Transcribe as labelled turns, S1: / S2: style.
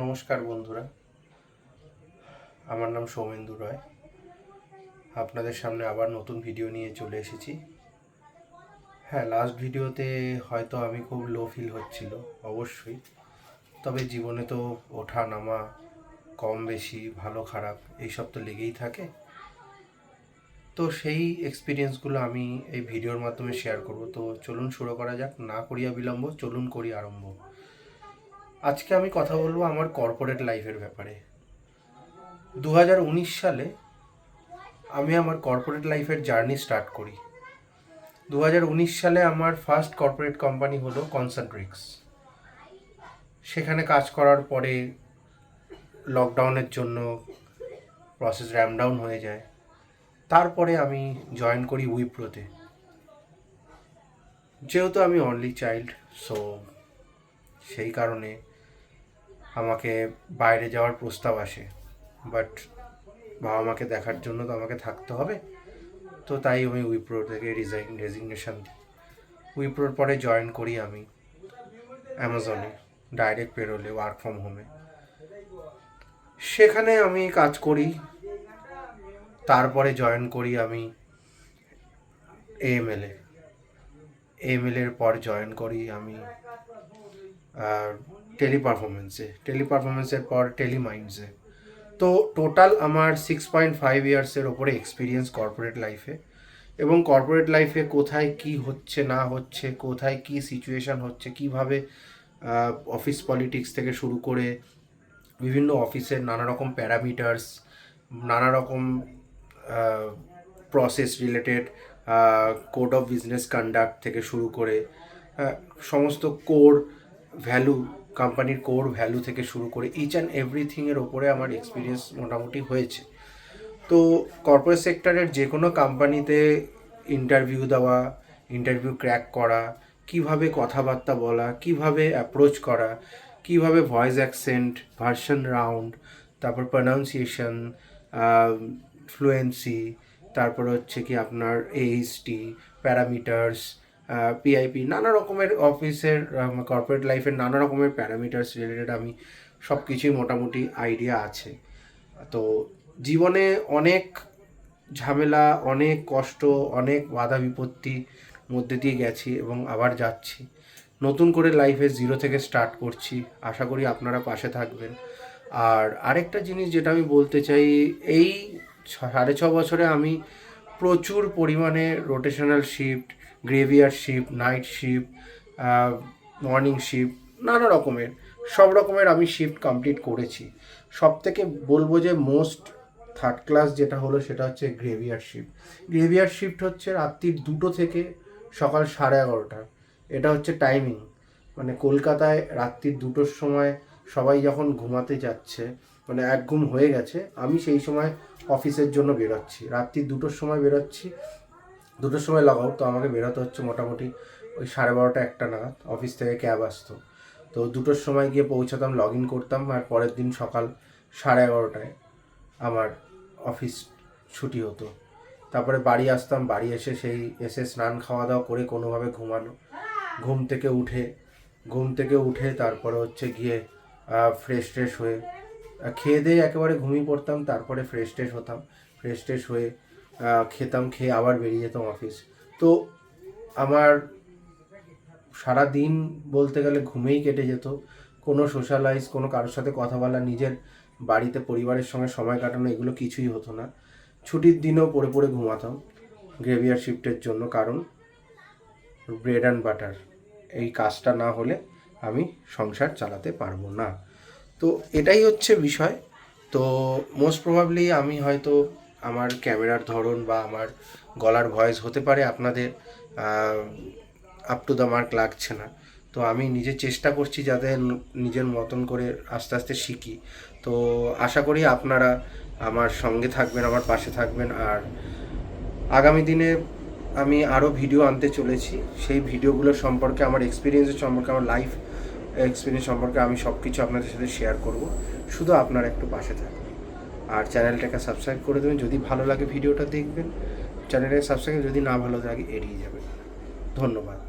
S1: নমস্কার বন্ধুরা, আমার নাম সৌমেন্দু রায়। আপনাদের সামনে আবার নতুন ভিডিও নিয়ে চলে এসেছি। হ্যাঁ, লাস্ট ভিডিওতে হয়তো আমি খুব লো ফিল হচ্ছিল, অবশ্যই। তবে জীবনে তো ওঠা নামা, কম বেশি, ভালো খারাপ এইসব তো লেগেই থাকে। তো সেই এক্সপিরিয়েন্সগুলো আমি এই ভিডিওর মাধ্যমে শেয়ার করব। তো চলুন শুরু করা যাক, না করিয়া বিলম্ব, চলুন করি আরম্ভ। আজকে আমি কথা বলবো আমার কর্পোরেট লাইফের ব্যাপারে। 2019 সালে আমি আমার কর্পোরেট লাইফের জার্নি স্টার্ট করি। 2019 সালে আমার ফার্স্ট কর্পোরেট কোম্পানি হলো কনসেন্ট্রিক্স। সেখানে কাজ করার পরে লকডাউনের জন্য প্রসেস র্যাম্প ডাউন হয়ে যায়। তারপরে আমি জয়েন করি উইপ্রোতে। যেহেতু আমি অনলি চাইল্ড, সো সেই কারণে আমাকে বাইরে যাওয়ার প্রস্তাব আসে, বাট বাবা মাকে দেখার জন্য তো আমাকে থাকতে হবে। তো তাই আমি উইপ্রো থেকে রেজিগনেশন দিই। উইপ্রোর পরে জয়েন করি আমি অ্যামাজনে, ডাইরেক্ট পেরোলে, ওয়ার্ক ফ্রম হোমে। সেখানে আমি কাজ করি। তারপরে জয়েন করি আমি এএমএলের পর জয়েন করি আমি টেলিপারফরমেন্সের পর টেলিমাইন্ডসে। তো টোটাল আমার 6.5 ইয়ার্সের ওপরে এক্সপিরিয়েন্স কর্পোরেট লাইফে। এবং কর্পোরেট লাইফে কোথায় কি হচ্ছে না হচ্ছে, কোথায় কি সিচুয়েশান হচ্ছে, কিভাবে অফিস পলিটিক্স থেকে শুরু করে বিভিন্ন অফিসের নানা রকম প্যারামিটার্স, নানা রকম process related code of business conduct থেকে শুরু করে সমস্ত কোর ভ্যালু, কোম্পানির কোর ভ্যালু থেকে শুরু করে ইচ অ্যান্ড এভরিথিংয়ের ওপরে আমার এক্সপিরিয়েন্স মোটামুটি হয়েছে। তো কর্পোরেট সেক্টরের যে কোনো কোম্পানিতে ইন্টারভিউ দেওয়া, ইন্টারভিউ ক্র্যাক করা, কিভাবে কথাবার্তা বলা, কিভাবে অ্যাপ্রোচ করা, কিভাবে ভয়েস অ্যাকসেন্ট, ভার্সন রাউন্ড, তারপর প্রনাউন্সিয়েশন, ফ্লুয়েন্সি, তারপর হচ্ছে কি আপনার এইচটি, প্যারামিটার্স, পিআইপি, নানা রকমের অফিসের কর্পোরেট লাইফের নানা রকমের প্যারামিটার্স রিলেটেড আমি সব কিছুই মোটামুটি আইডিয়া আছে। তো জীবনে অনেক ঝামেলা, অনেক কষ্ট, অনেক বাধা বিপত্তি মধ্যে দিয়ে গেছি এবং আবার যাচ্ছি। নতুন করে লাইফে জিরো থেকে স্টার্ট করছি। আশা করি আপনারা পাশে থাকবেন। আর আরেকটা জিনিস যেটা আমি বলতে চাই, এই 6.5 বছরে আমি প্রচুর পরিমাণে rotational shift, graveyard shift, night shift, morning shift, নানা রকমের সব রকমের আমি শিফট কমপ্লিট করেছি। সব থেকে বলবো যে মোস্ট থার্ড ক্লাস যেটা হলো সেটা হচ্ছে গ্রেভিয়ার শিফট। গ্রেভিয়ার শিফট হচ্ছে রাত্রির 2টো থেকে সকাল 11:30। এটা হচ্ছে টাইমিং। মানে কলকাতায় রাত্রির 2টোর সময় সবাই যখন ঘুমাতে যাচ্ছে, মানে এক ঘুম হয়ে গেছে, আমি সেই সময় অফিসের জন্য বেরোচ্ছি। রাত্রির 2টোর সময় বেরোচ্ছি, 2টোর সময় লগ আউট। তো আমাকে বেরোতে হচ্ছে মোটামুটি ওই 12:30 1টা নাগাদ। অফিস থেকে ক্যাব আসতো, তো 2টোর সময় গিয়ে পৌঁছাতাম, লগ ইন করতাম, আর পরের দিন সকাল 11:30টায় আমার অফিস ছুটি হতো। তারপরে বাড়ি আসতাম, বাড়ি এসে স্নান খাওয়া দাওয়া করে কোনোভাবে ঘুমানো, ঘুম থেকে উঠে তারপরে হচ্ছে গিয়ে ফ্রেশ হয়ে খেয়ে দিয়ে একেবারে ঘুমিয়ে পড়তাম। তারপরে ফ্রেশ হয়ে খেতাম, খেয়ে আবার বেরিয়ে যেতাম অফিস। তো আমার সারা দিন বলতে গেলে ঘুমেই কেটে যেত। কোনো সোশ্যালাইজ, কোনো কারোর সাথে কথা বলা, নিজের বাড়িতে পরিবারের সঙ্গে সময় কাটানো, এগুলো কিছুই হতো না। ছুটির দিনেও পড়ে ঘুমাতাম গ্রেভিয়ার শিফটের জন্য, কারণ ব্রেড অ্যান্ড বাটার এই কাজটা না হলে আমি সংসার চালাতে পারবো না। তো এটাই হচ্ছে বিষয়। তো মোস্ট প্রবাবলি আমি হয়তো আমার ক্যামেরার ধরন বা আমার গলার ভয়েস হতে পারে আপনাদের আপ টু দ্য মার্ক লাগছে না। তো আমি নিজে চেষ্টা করছি যাতে নিজের মতন করে আস্তে আস্তে শিখি। তো আশা করি আপনারা আমার সঙ্গে থাকবেন, আমার পাশে থাকবেন। আর আগামী দিনে আমি আরও ভিডিও আনতে চলেছি। সেই ভিডিওগুলো সম্পর্কে, আমার এক্সপিরিয়েন্সের সম্পর্কে, আমার লাইফ এক্সপিরিয়েন্স সম্পর্কে আমি সব কিছু আপনাদের সাথে শেয়ার করব। শুধু আপনারা একটু পাশে থাকবেন আর চ্যানেলটাকে সাবস্ক্রাইব করে দেবেন। যদি ভালো লাগে ভিডিওটা দেখবেন, চ্যানেলটাকে সাবস্ক্রাইব, যদি না ভালো লাগে এড়িয়ে যাবেন। ধন্যবাদ।